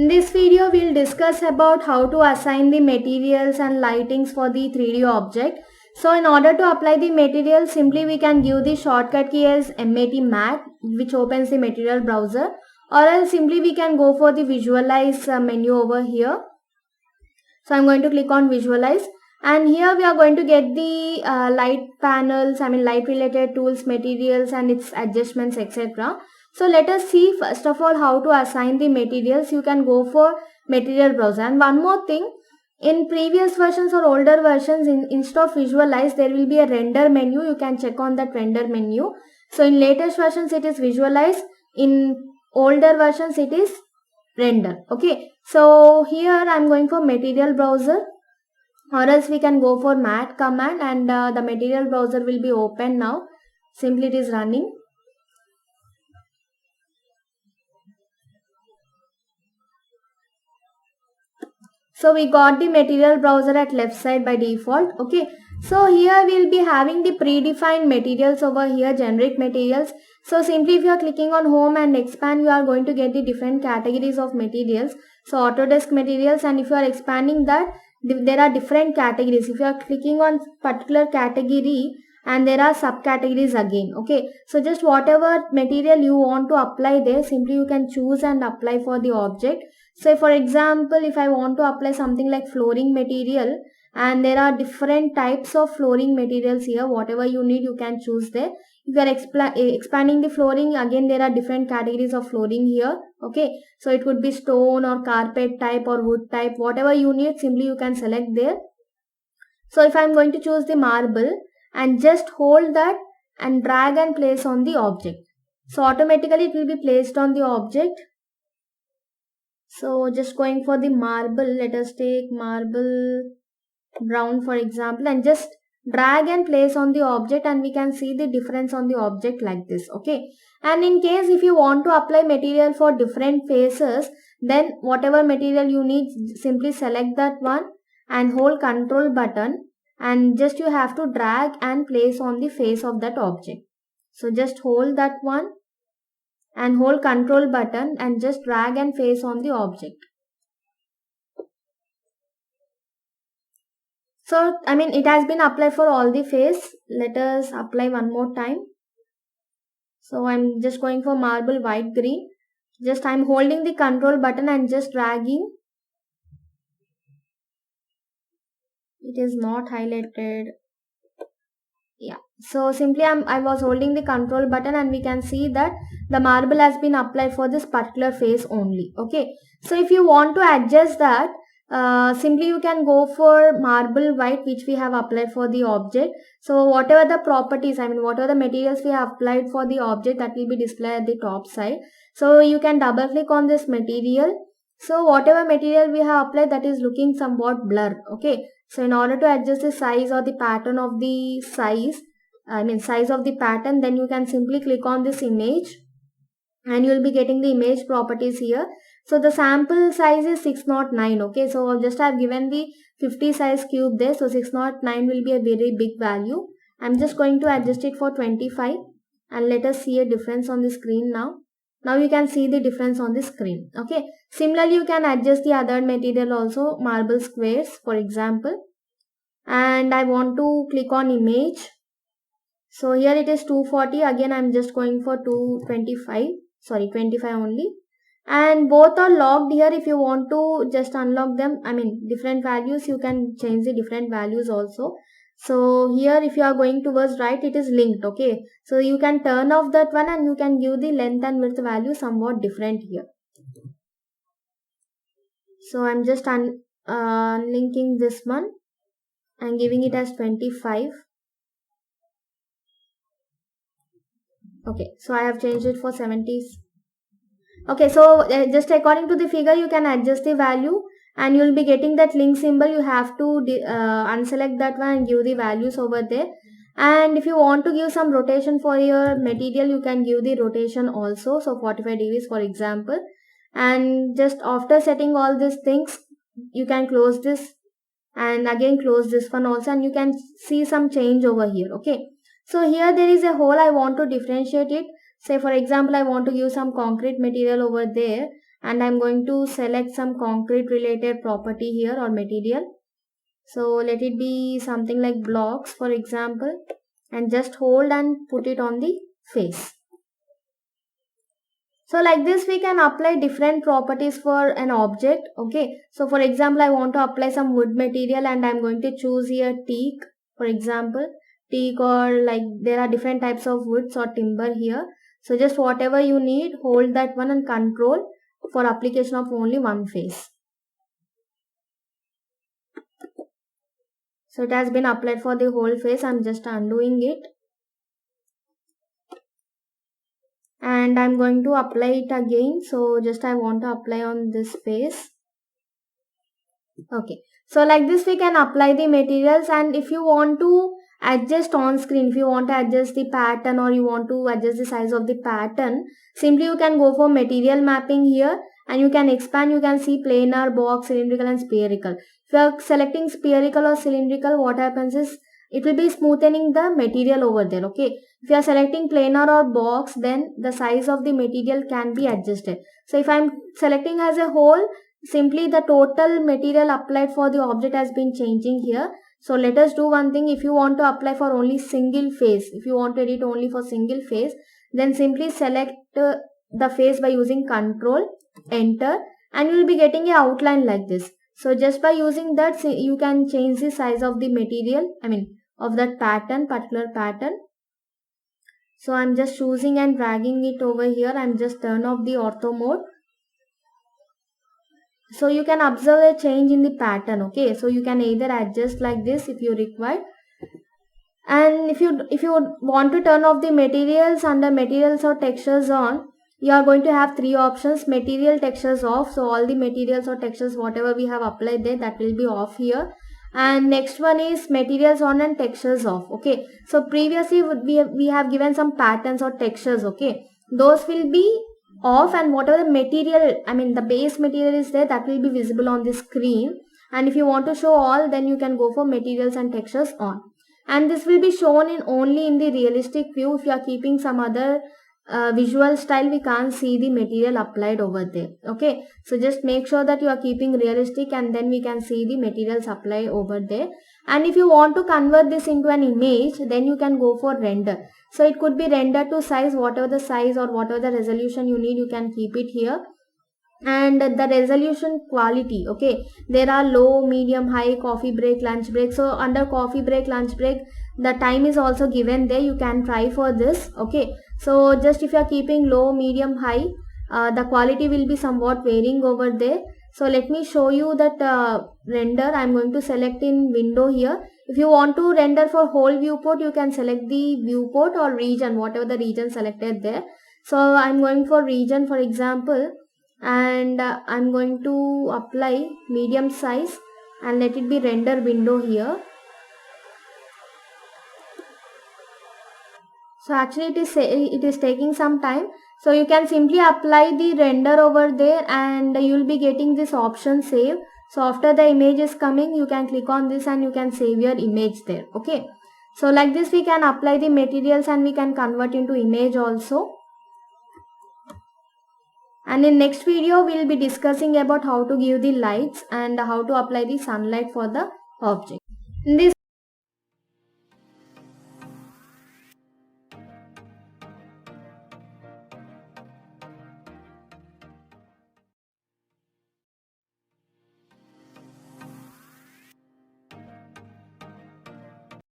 In this video, we'll discuss about how to assign the materials and lightings for the 3D object. So in order to apply the material, simply we can give the shortcut key as mat, which opens the material browser, or else simply we can go for the visualize menu over here. So I'm going to click on visualize, and here we are going to get the light panels, light related tools, materials and its adjustments, etc. So let us see first of all how to assign the materials. You can go for material browser. And one more thing, in previous versions or older versions, instead of visualize, there will be a render menu. You can check on that render menu. So in latest versions it is visualize, in older versions it is render. Okay, so here I'm going for material browser, or else we can go for mat command, and the material browser will be open now. Simply it is running. So we got the material browser at left side by default. Okay, so here we'll be having the predefined materials over here, generic materials. So simply if you are clicking on home and expand, you are going to get the different categories of materials. So Autodesk materials, and if you are expanding that, there are different categories. If you are clicking on particular category, and there are subcategories again. Okay, so just whatever material you want to apply there, simply you can choose and apply for the object. So for example, if I want to apply something like flooring material, and there are different types of flooring materials here, whatever you need you can choose there. If you are expanding the flooring, again there are different categories of flooring here. Okay, so it could be stone or carpet type or wood type, whatever you need, simply you can select there. So if I am going to choose the marble, and just hold that and drag and place on the object, so automatically it will be placed on the object. So just going for the marble, let us take marble brown for example, and just drag and place on the object, and we can see the difference on the object like this. Okay, and in case if you want to apply material for different faces, then whatever material you need, simply select that one and hold control button, and just you have to drag and place on the face of that object. So just hold that one and hold control button and just drag and place on the object. So it has been applied for all the face. Let us apply one more time. So I'm just going for marble white green. Just I'm holding the control button and just dragging. It is not highlighted. Yeah, so simply I was holding the control button, and we can see that the marble has been applied for this particular face only. Okay, so if you want to adjust that, simply you can go for marble white, which we have applied for the object. So whatever the properties, whatever the materials we have applied for the object, that will be displayed at the top side. So you can double click on this material. So whatever material we have applied, that is looking somewhat blur. Okay, so in order to adjust the size or the pattern of the size of the pattern, then you can simply click on this image, and you will be getting the image properties here. So the sample size is 609. Okay, so just I have given the 50 size cube there, so 609 will be a very big value. I'm just going to adjust it for 25, and let us see a difference on the screen now. Now you can see the difference on the screen. Okay, similarly you can adjust the other material also, marble squares for example, and I want to click on image. So here it is 240. Again I'm just going for 225. Sorry, 25 only. And both are locked here. If you want to just unlock them, different values, you can change the different values also. So here if you are going towards right, it is linked. Okay, so you can turn off that one, and you can give the length and width value somewhat different here. So I'm just unlinking this one and giving it as 25. Okay, so I have changed it for 70. Okay, so just according to the figure you can adjust the value, and you will be getting that link symbol. You have to unselect that one and give the values over there. And if you want to give some rotation for your material, you can give the rotation also, so 45 degrees for example. And just after setting all these things, you can close this and again close this one also, and you can see some change over here. Okay, so here there is a hole. I want to differentiate it. Say for example I want to use some concrete material over there, and I'm going to select some concrete related property here or material. So let it be something like blocks for example, and just hold and put it on the face. So like this we can apply different properties for an object. Okay, so for example I want to apply some wood material and I'm going to choose here teak for example, teak, or like there are different types of woods or timber here. So just whatever you need, hold that one and control for application of only one face. So it has been applied for the whole face. I'm just undoing it. And I'm going to apply it again. So just I want to apply on this face. Okay. So like this we can apply the materials, and if you want to adjust on screen, if you want to adjust the pattern or you want to adjust the size of the pattern, simply you can go for material mapping here and you can expand. You can see planar, box, cylindrical and spherical. If you are selecting spherical or cylindrical, what happens is it will be smoothening the material over there. Okay. If you are selecting planar or box, then the size of the material can be adjusted. So if I am selecting as a whole, simply the total material applied for the object has been changing here. So let us do one thing. If you want to apply for only single face, if you want to edit only for single face, then simply select the face by using Control, Enter, and you will be getting an outline like this. So just by using that, you can change the size of the material, of that pattern, particular pattern. So I'm just choosing and dragging it over here. I'm just turn off the ortho mode. So you can observe a change in the pattern. Okay, so you can either adjust like this if you require, and if you want to turn off the materials, under materials or textures on, you are going to have three options: material, textures off. So all the materials or textures whatever we have applied there, that will be off here. And next one is materials on and textures off. Okay, so previously we have given some patterns or textures. Okay, those will be off, and whatever the material, the base material is there, that will be visible on the screen. And if you want to show all, then you can go for materials and textures on, and this will be shown in only in the realistic view. If you are keeping some other visual style, we can't see the material applied over there. Okay, so just make sure that you are keeping realistic, and then we can see the materials applied over there. And if you want to convert this into an image, then you can go for render. So it could be render to size, whatever the size or whatever the resolution you need, you can keep it here. And the resolution quality, okay, there are low, medium, high, coffee break, lunch break. So under coffee break, lunch break, the time is also given there. You can try for this. Okay, so just if you are keeping low, medium, high, the quality will be somewhat varying over there. So let me show you that render. I'm going to select in window here. If you want to render for whole viewport, you can select the viewport or region, whatever the region selected there. So I'm going for region for example, and I'm going to apply medium size and let it be render window here. So actually it is taking some time. So you can simply apply the render over there and you will be getting this option save. So after the image is coming, you can click on this and you can save your image there. Okay, so like this we can apply the materials and we can convert into image also. And in next video, we will be discussing about how to give the lights and how to apply the sunlight for the object. In this